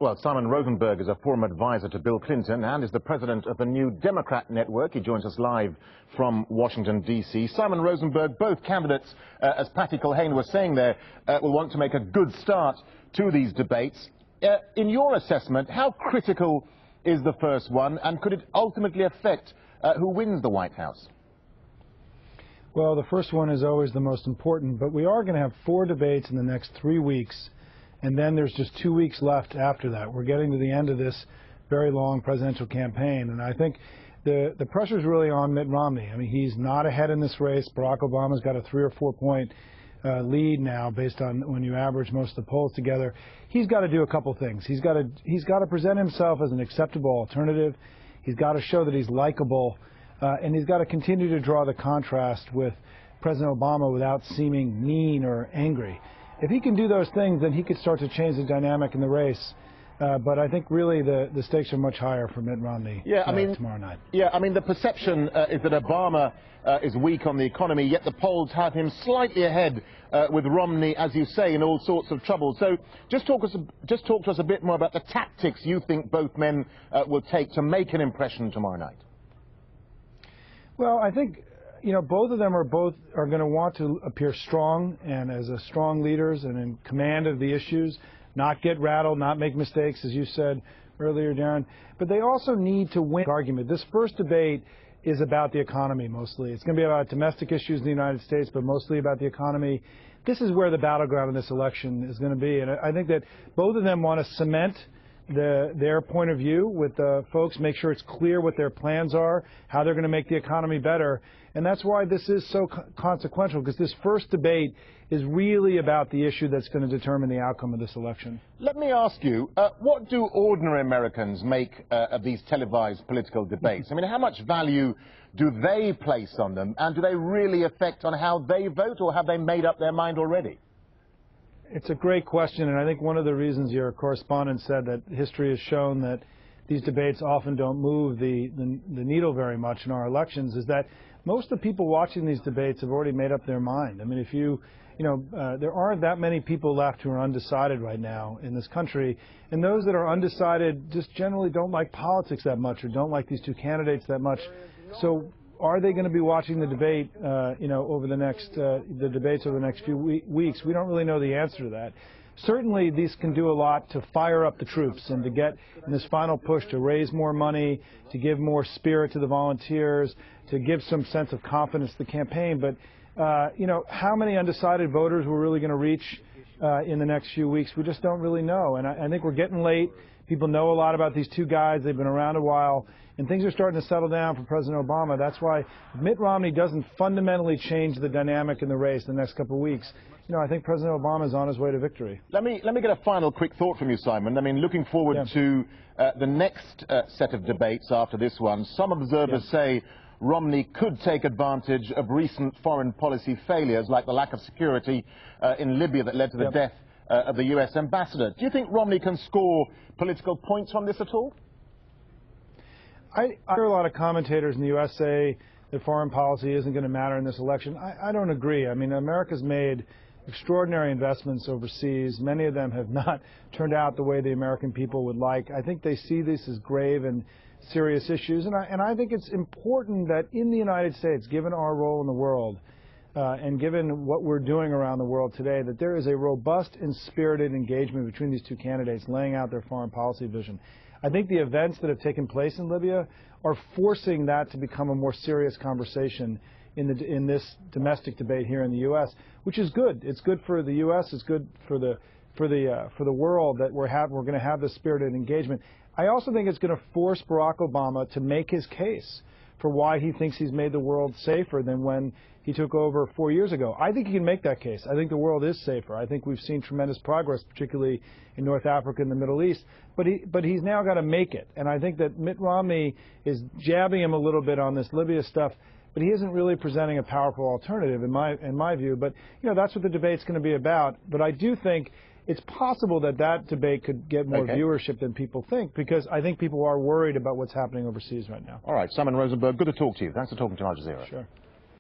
Well, Simon Rosenberg is a former advisor to Bill Clinton and is the president of the New Democrat Network. He joins us live from Washington, D.C. Simon Rosenberg, both candidates, as Patty Culhane was saying there, will want to make a good start to these debates. In your assessment, how critical is the first one, and could it ultimately affect who wins the White House? Well, the first one is always the most important, but we are going to have 4 debates in the next 3 weeks, and then there's just 2 weeks left after that. We're getting to the end of this very long presidential campaign, and I think the pressure is really on Mitt Romney. I mean, he's not ahead in this race. Barack Obama's got a 3 or 4 point lead now, based on when you average most of the polls together. He's got to do a couple things. He's got to present himself as an acceptable alternative. He's got to show that he's likable, and he's got to continue to draw the contrast with President Obama without seeming mean or angry. If he can do those things, then he could start to change the dynamic in the race. But I think really the stakes are much higher for Mitt Romney tomorrow night. Yeah, I mean, the perception is that Obama is weak on the economy, yet the polls have him slightly ahead with Romney, as you say, in all sorts of trouble. So just talk to us a bit more about the tactics you think both men will take to make an impression tomorrow night. Well, I think, both of them are going to want to appear strong and as strong leaders and in command of the issues, not get rattled, not make mistakes, as you said earlier, Darren. But they also need to win the argument. This first debate is about the economy mostly. It's going to be about domestic issues in the United States, but mostly about the economy. This is where the battleground in this election is going to be. And I think that both of them want to cement their point of view with folks, make sure it's clear what their plans are, how they're going to make the economy better. And that's why this is so consequential, because this first debate is really about the issue that's going to determine the outcome of this election. Let me ask you, what do ordinary Americans make of these televised political debates? I mean, how much value do they place on them, and do they really affect on how they vote, or have they made up their mind already? It's a great question, and I think one of the reasons your correspondent said that history has shown that these debates often don't move the needle very much in our elections is that most of the people watching these debates have already made up their mind. I mean, if there aren't that many people left who are undecided right now in this country, and those that are undecided just generally don't like politics that much or don't like these two candidates that much. So are they going to be watching the debate, over the debates over the next few weeks? We don't really know the answer to that. Certainly, these can do a lot to fire up the troops and to get in this final push to raise more money, to give more spirit to the volunteers, to give some sense of confidence to the campaign. But, how many undecided voters we're really going to reach in the next few weeks, we just don't really know. And I think we're getting late. People know a lot about these two guys. They've been around a while, and things are starting to settle down for President Obama. That's why if Mitt Romney doesn't fundamentally change the dynamic in the race in the next couple of weeks, I think President Obama is on his way to victory. Let me get a final quick thought from you, Simon. I mean, looking forward to the next set of debates after this one, some observers say Romney could take advantage of recent foreign policy failures, like the lack of security in Libya that led to the death of the U.S. ambassador. Do you think Romney can score political points from this at all? I hear a lot of commentators in the U.S. say that foreign policy isn't going to matter in this election. I don't agree. I mean, America's made extraordinary investments overseas. Many of them have not turned out the way the American people would like. I think they see this as grave and serious issues. And I think it's important that in the United States, given our role in the world, and given what we're doing around the world today, that there is a robust and spirited engagement between these two candidates laying out their foreign policy vision. I think the events that have taken place in Libya are forcing that to become a more serious conversation in this domestic debate here in the U.S., which is good. It's good for the U.S. It's good for the world that we're going to have this spirited engagement. I also think it's going to force Barack Obama to make his case for why he thinks he's made the world safer than when he took over 4 years ago. I think he can make that case. I think the world is safer. I think we've seen tremendous progress, particularly in North Africa and the Middle East. But he's now got to make it. And I think that Mitt Romney is jabbing him a little bit on this Libya stuff, but he isn't really presenting a powerful alternative in my view. But that's what the debate's going to be about. But I do think it's possible that debate could get more viewership than people think, because I think people are worried about what's happening overseas right now. All right, Simon Rosenberg, good to talk to you. Thanks for talking to Al Jazeera. Sure.